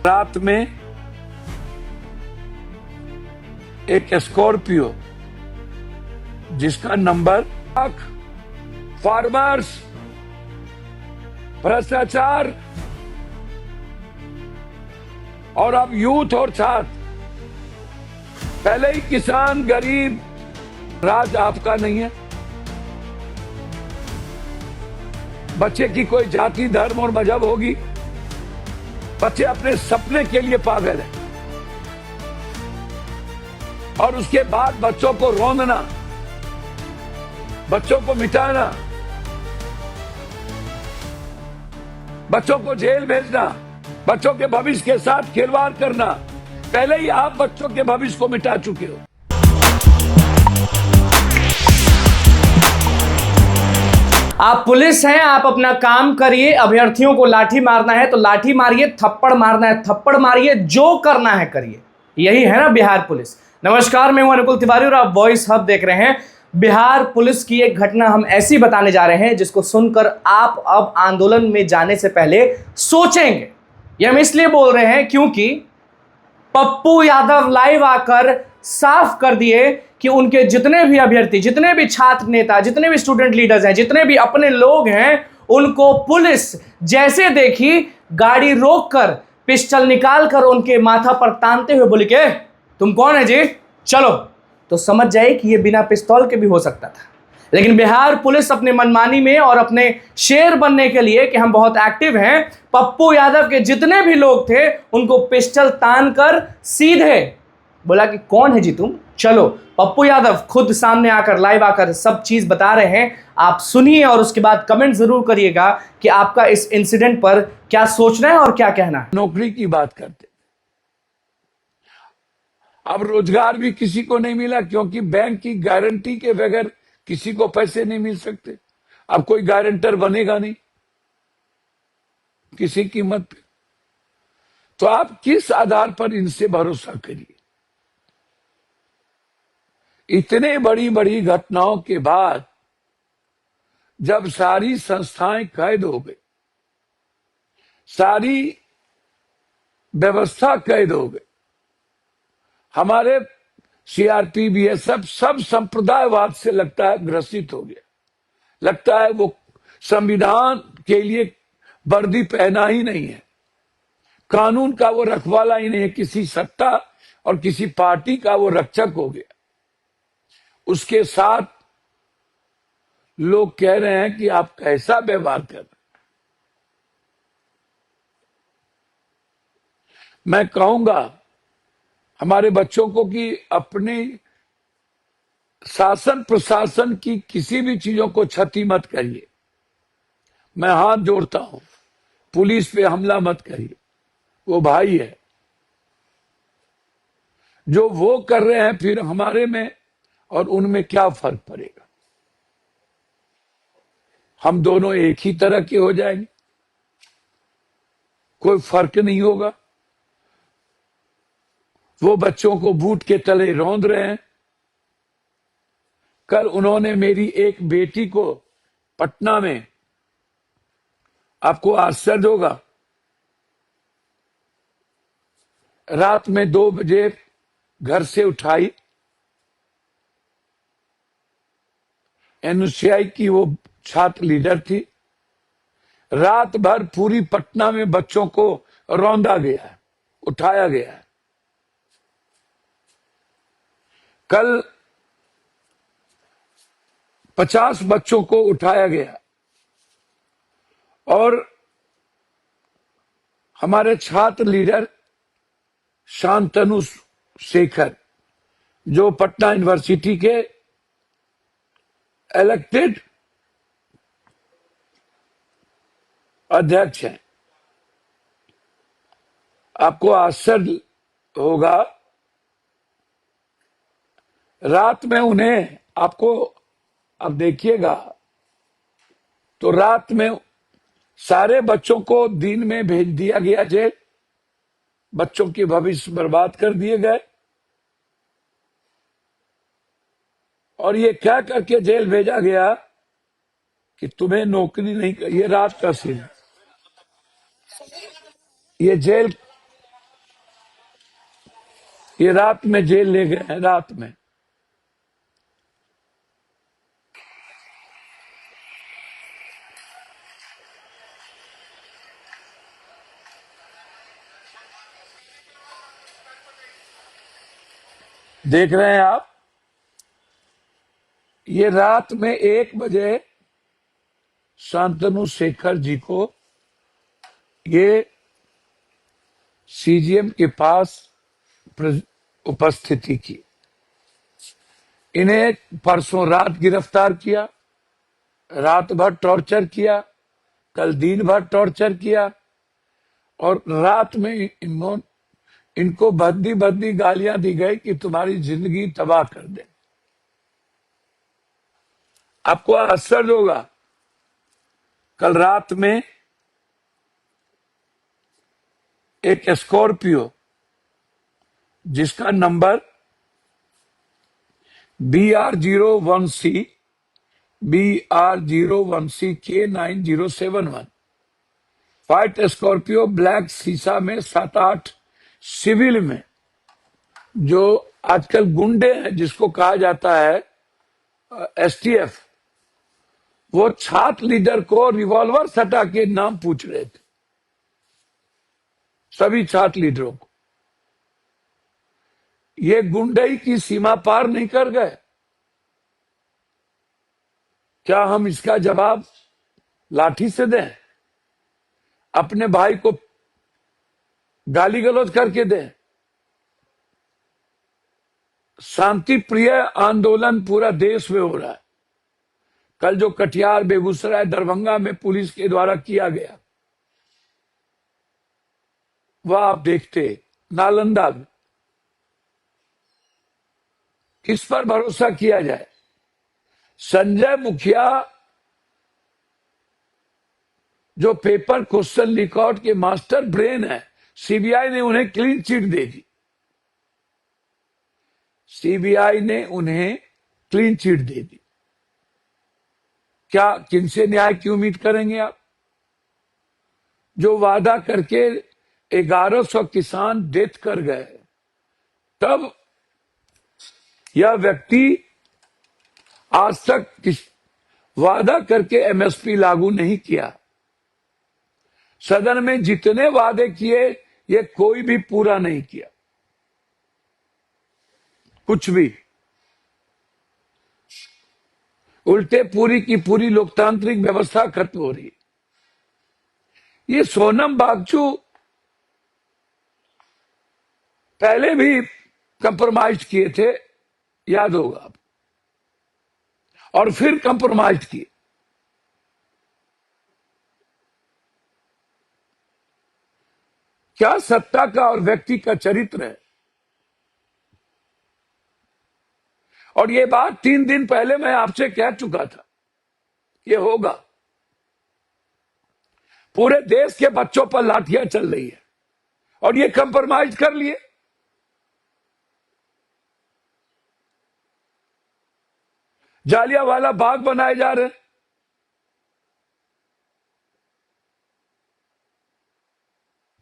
रात में एक स्कॉर्पियो जिसका नंबर फार्मर्स, भ्रष्टाचार और अब यूथ और छात्र, पहले ही किसान गरीब, राज आपका नहीं है। बच्चे की कोई जाति धर्म और मजहब होगी, बच्चे अपने सपने के लिए पागल है और उसके बाद बच्चों को रौंदना, बच्चों को मिटाना, बच्चों को जेल भेजना, बच्चों के भविष्य के साथ खिलवाड़ करना, पहले ही आप बच्चों के भविष्य को मिटा चुके हो। आप पुलिस हैं, आप अपना काम करिए। अभ्यर्थियों को लाठी मारना है तो लाठी मारिए, थप्पड़ मारना है थप्पड़ मारिए, जो करना है करिए। यही है ना बिहार पुलिस। नमस्कार, मैं हूं अनुकुल तिवारी और आप वॉइस हब देख रहे हैं। बिहार पुलिस की एक घटना हम ऐसी बताने जा रहे हैं जिसको सुनकर आप अब आंदोलन में जाने से पहले सोचेंगे। ये हम इसलिए बोल रहे हैं क्योंकि पप्पू यादव लाइव आकर साफ कर दिए कि उनके जितने भी अभ्यर्थी, जितने भी छात्र नेता, जितने भी स्टूडेंट लीडर्स हैं, जितने भी अपने लोग हैं, उनको पुलिस जैसे देखी गाड़ी रोककर पिस्टल निकालकर उनके माथा पर तानते हुए बोली के तुम कौन है जी, चलो। तो समझ जाए कि ये बिना पिस्तौल के भी हो सकता था। लेकिन बिहार पुलिस अपने मनमानी में और अपने शेर बनने के लिए कि हम बहुत एक्टिव हैं, पप्पू यादव के जितने भी लोग थे उनको पिस्टल तान कर सीधे बोला कि कौन है जी तुम, चलो। पप्पू यादव खुद सामने आकर लाइव आकर सब चीज बता रहे हैं। आप सुनिए और उसके बाद कमेंट जरूर करिएगा कि आपका इस इंसिडेंट पर क्या सोचना है और क्या कहना है। नौकरी की बात करते, अब रोजगार भी किसी को नहीं मिला क्योंकि बैंक की गारंटी के बगैर किसी को पैसे नहीं मिल सकते। अब कोई गारंटर बनेगा नहीं किसी कीमत पे, तो आप किस आधार पर इनसे भरोसा करिए। इतने बड़ी बड़ी घटनाओं के बाद जब सारी संस्थाएं कैद हो गई, सारी व्यवस्था कैद हो गई, हमारे सीआरपी बीएसएफ सब संप्रदायवाद से लगता है ग्रसित हो गया। लगता है वो संविधान के लिए वर्दी पहना ही नहीं है, कानून का वो रखवाला ही नहीं है, किसी सत्ता और किसी पार्टी का वो रक्षक हो गया। उसके साथ लोग कह रहे हैं कि आप कैसा व्यवहार कर रहे हैं। मैं कहूंगा हमारे बच्चों को कि अपने शासन प्रशासन की किसी भी चीजों को क्षति मत करिए। मैं हाथ जोड़ता हूं, पुलिस पे हमला मत करिए, वो भाई है। जो वो कर रहे हैं फिर हमारे में और उनमें क्या फर्क पड़ेगा। हम दोनों एक ही तरह के हो जाएंगे, कोई फर्क नहीं होगा। वो बच्चों को बूट के तले रौंद रहे हैं। कल उन्होंने मेरी एक बेटी को पटना में, आपको आश्चर्य होगा, रात में 2 बजे घर से उठाई। एनयूसीआई की वो छात्र लीडर थी। रात भर पूरी पटना में बच्चों को रौंदा गया है, उठाया गया है। कल 50 बच्चों को उठाया गया और हमारे छात्र लीडर शांतनु शेखर, जो पटना यूनिवर्सिटी के इलेक्टेड अध्यक्ष हैं, आपको आश्चर्य होगा, रात में उन्हें, आपको अब देखिएगा, तो रात में सारे बच्चों को दिन में भेज दिया गया जेल। बच्चों के भविष्य बर्बाद कर दिए गए और ये क्या करके जेल भेजा गया कि तुम्हें नौकरी नहीं कर। ये रात का सीन, ये जेल ये रात में जेल ले गए हैं, रात में। देख रहे हैं आप, ये रात में 1 बजे शांतनु शेखर जी को ये सीजीएम के पास उपस्थिति की। इन्हें परसों रात गिरफ्तार किया, रात भर टॉर्चर किया, कल दिन भर टॉर्चर किया, और रात में इनको भद्दी भद्दी गालियां दी गई कि तुम्हारी जिंदगी तबाह कर दे। आपको आश्चर्य होगा, कल रात में एक स्कॉर्पियो जिसका number BR01C K9071, white Scorpio black शीशा में 7-8 सिविल में, जो आजकल गुंडे हैं जिसको कहा जाता है STF, वो छात्र लीडर को रिवॉल्वर सटा के नाम पूछ रहे थे, सभी छात्र लीडरों को। ये गुंडई की सीमा पार नहीं कर गए? क्या हम इसका जवाब लाठी से दें? अपने भाई को गाली गलौज करके दें? शांति प्रिय आंदोलन पूरा देश में हो रहा है। कल जो कटिहार, बेगूसराय, दरभंगा में पुलिस के द्वारा किया गया, वह आप देखते। नालंदा में किस पर भरोसा किया जाए? संजय मुखिया जो पेपर क्वेश्चन रिकॉर्ड के मास्टर ब्रेन है, सीबीआई ने उन्हें क्लीन चिट दे दी। सीबीआई ने उन्हें क्लीन चिट दे दी। क्या किनसे न्याय की उम्मीद करेंगे आप? जो वादा करके 1100 किसान डेथ कर गए, तब यह व्यक्ति आज तक वादा करके एमएसपी लागू नहीं किया। सदन में जितने वादे किए, ये कोई भी पूरा नहीं किया, कुछ भी। उल्टे पूरी की पूरी लोकतांत्रिक व्यवस्था खत्म हो रही है। ये सोनम बागचू पहले भी कंप्रोमाइज किए थे, याद होगा आप, और फिर कंप्रोमाइज किए। क्या सत्ता का और व्यक्ति का चरित्र है। और ये बात 3 दिन पहले मैं आपसे कह चुका था, ये होगा। पूरे देश के बच्चों पर लाठियां चल रही है और ये कंप्रोमाइज कर लिए। जालियांवाला बाग बनाए जा रहे हैं।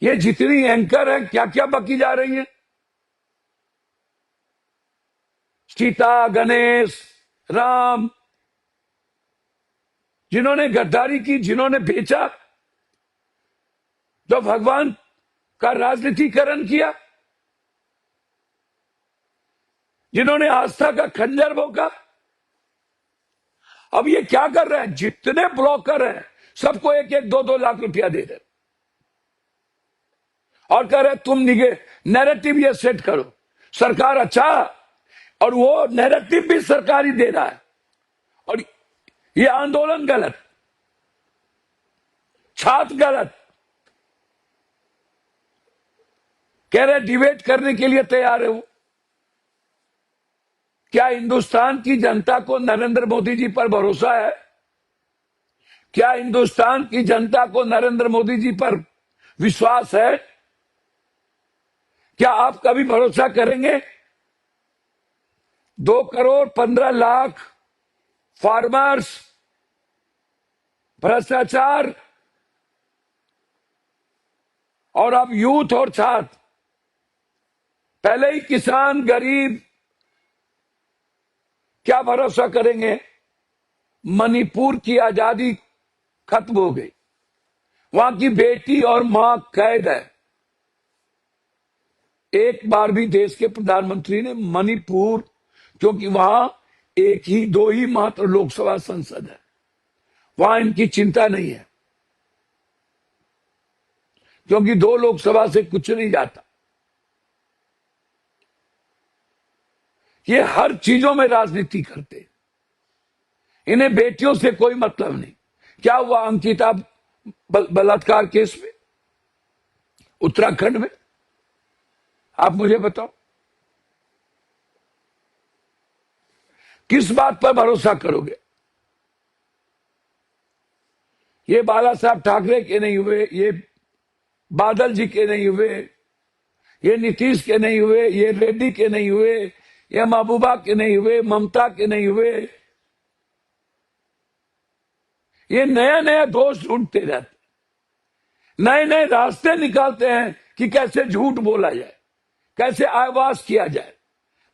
ये जितनी एंकर है, क्या क्या बकी जा रही है। सीता, गणेश, राम, जिन्होंने गद्दारी की, जिन्होंने बेचा, जो भगवान का राजनीतिकरण किया, जिन्होंने आस्था का खंजर भोंका, अब ये क्या कर रहे हैं? जितने ब्रोकर हैं सबको 1-1, 2-2 लाख रुपया दे रहे और कह रहे तुम नैरेटिव ये सेट करो, सरकार अच्छा, और वो नैरेटिव भी सरकारी दे रहा है। और ये आंदोलन गलत, छात्र गलत, कह रहे डिबेट करने के लिए तैयार है वो। क्या हिंदुस्तान की जनता को नरेंद्र मोदी जी पर भरोसा है? क्या हिंदुस्तान की जनता को नरेंद्र मोदी जी पर विश्वास है? क्या आप कभी भरोसा करेंगे? 2 करोड़ 15 लाख फार्मर्स, भ्रष्टाचार, और अब यूथ और छात्र, पहले ही किसान गरीब क्या भरोसा करेंगे। मणिपुर की आजादी खत्म हो गई, वहां की बेटी और मां कैद है। एक बार भी देश के प्रधानमंत्री ने मणिपुर, क्योंकि वहां एक ही दो ही मात्र लोकसभा संसद है, वहां इनकी चिंता नहीं है, क्योंकि दो लोकसभा से कुछ नहीं जाता। ये हर चीजों में राजनीति करते, इन्हें बेटियों से कोई मतलब नहीं। क्या हुआ अंकिता बलात्कार केस में उत्तराखंड में, आप मुझे बताओ, किस बात पर भरोसा करोगे? ये बाला साहब ठाकरे के नहीं हुए, ये बादल जी के नहीं हुए, ये नीतीश के नहीं हुए, ये रेड्डी के नहीं हुए, ये महबूबा के नहीं हुए, ममता के नहीं हुए। ये नया नया दोष ढूंढते रहते, नए नए रास्ते निकालते हैं कि कैसे झूठ बोला जाए, कैसे आवाज किया जाए,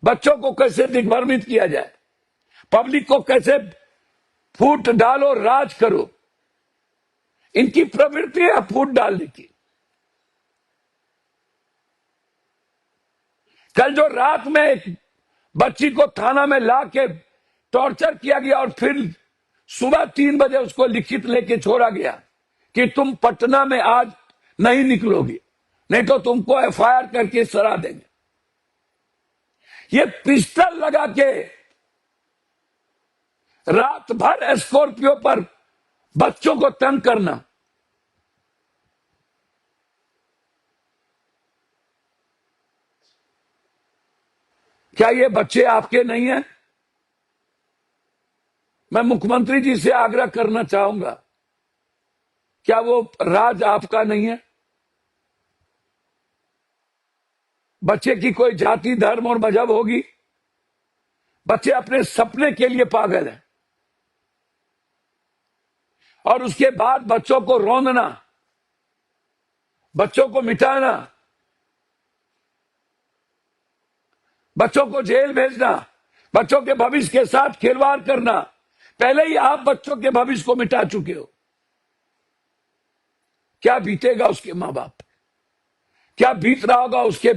बच्चों को कैसे दिग्भ्रमित किया जाए, पब्लिक को कैसे फूट डालो, राज करो। इनकी प्रवृत्ति है फूट डालने की। कल जो रात में एक बच्ची को थाना में ला के टॉर्चर किया गया और फिर सुबह 3 बजे उसको लिखित लेके छोड़ा गया कि तुम पटना में आज नहीं निकलोगी, नहीं तो तुमको एफआईआर करके सजा देंगे। ये पिस्टल लगा के रात भर स्कॉर्पियो पर बच्चों को तंग करना, क्या ये बच्चे आपके नहीं हैं? मैं मुख्यमंत्री जी से आग्रह करना चाहूंगा, क्या वो राज आपका नहीं है? बच्चे की कोई जाति, धर्म और मजहब होगी? बच्चे अपने सपने के लिए पागल हैं, और उसके बाद बच्चों को रौंदना, बच्चों को मिटाना, बच्चों को जेल भेजना, बच्चों के भविष्य के साथ खिलवाड़ करना। पहले ही आप बच्चों के भविष्य को मिटा चुके हो। क्या बीतेगा उसके मां बाप पर, क्या बीत रहा होगा उसके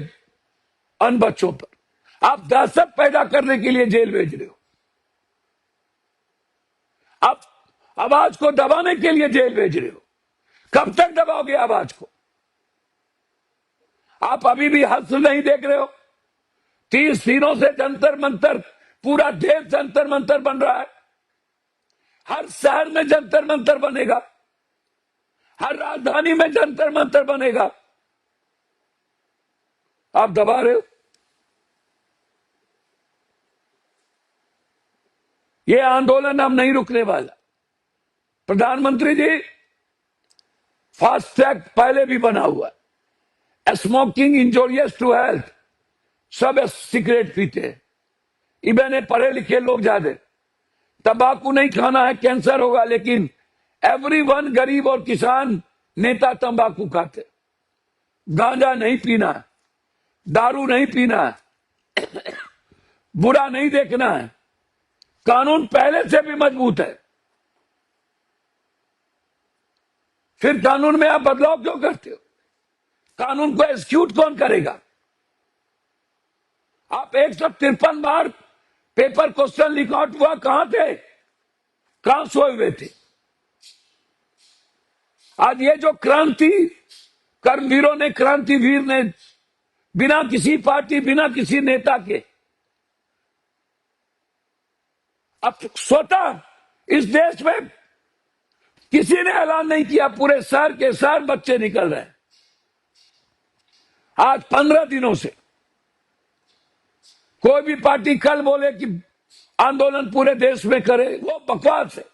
अन बच्चों पर। आप दहशत पैदा करने के लिए जेल भेज रहे हो, आप आवाज को दबाने के लिए जेल भेज रहे हो। कब तक दबाओगे आवाज को? आप अभी भी हंस नहीं देख रहे हो? 30 दिनों से जंतर मंतर, पूरा देश जंतर मंतर बन रहा है। हर शहर में जंतर मंतर बनेगा, हर राजधानी में जंतर मंतर बनेगा। आप दबा रहे हो। ये आंदोलन अब नहीं रुकने वाला। प्रधानमंत्री जी, फास्ट ट्रैक पहले भी बना हुआ है। स्मोकिंग इंजोरियस टू हेल्थ, सब सिगरेट पीते हैं, इवन पढ़े लिखे लोग ज्यादा। तंबाकू नहीं खाना है, कैंसर होगा, लेकिन एवरीवन, गरीब और किसान नेता तंबाकू खाते। गांजा नहीं पीना है, दारू नहीं पीना है, बुरा नहीं देखना है। कानून पहले से भी मजबूत है, फिर कानून में आप बदलाव क्यों करते हो? कानून को एग्जीक्यूट कौन करेगा? आप 153 बार पेपर क्वेश्चन लीक आउट हुआ, कहां थे? कहां सोए हुए थे? आज ये जो कर्मवीरों ने, क्रांतिवीर ने, बिना किसी पार्टी, बिना किसी नेता के, अब स्वतः इस देश में किसी ने ऐलान नहीं किया, पूरे शहर के शहर बच्चे निकल रहे हैं। आज 15 दिनों से कोई भी पार्टी कल बोले कि आंदोलन पूरे देश में करे, वो बकवास है।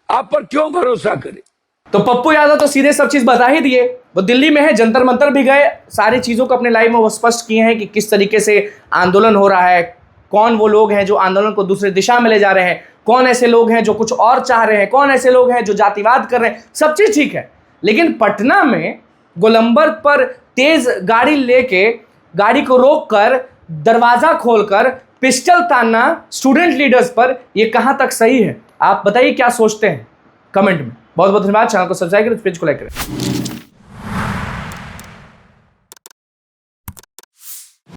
आप पर क्यों भरोसा करें? तो पप्पू यादव तो सीधे सब चीज बता ही दिए। वो दिल्ली में है, जंतर मंतर भी गए, सारी चीजों को अपने लाइव में वो स्पष्ट किए हैं कि किस तरीके से आंदोलन हो रहा है, कौन वो लोग हैं जो आंदोलन को दूसरे दिशा में ले जा रहे हैं, कौन ऐसे लोग हैं जो कुछ और चाह रहे हैं, कौन ऐसे लोग हैं जो जातिवाद कर रहे हैं। सब चीज ठीक है, लेकिन पटना में गोलंबर पर तेज गाड़ी लेके गाड़ी को रोककर दरवाजा खोलकर पिस्टल तानना स्टूडेंट लीडर्स पर, यह कहां तक सही है? आप बताइए क्या सोचते हैं कमेंट में। बहुत बहुत धन्यवाद। चैनल को सब्सक्राइब करें, पेज को लाइक करें।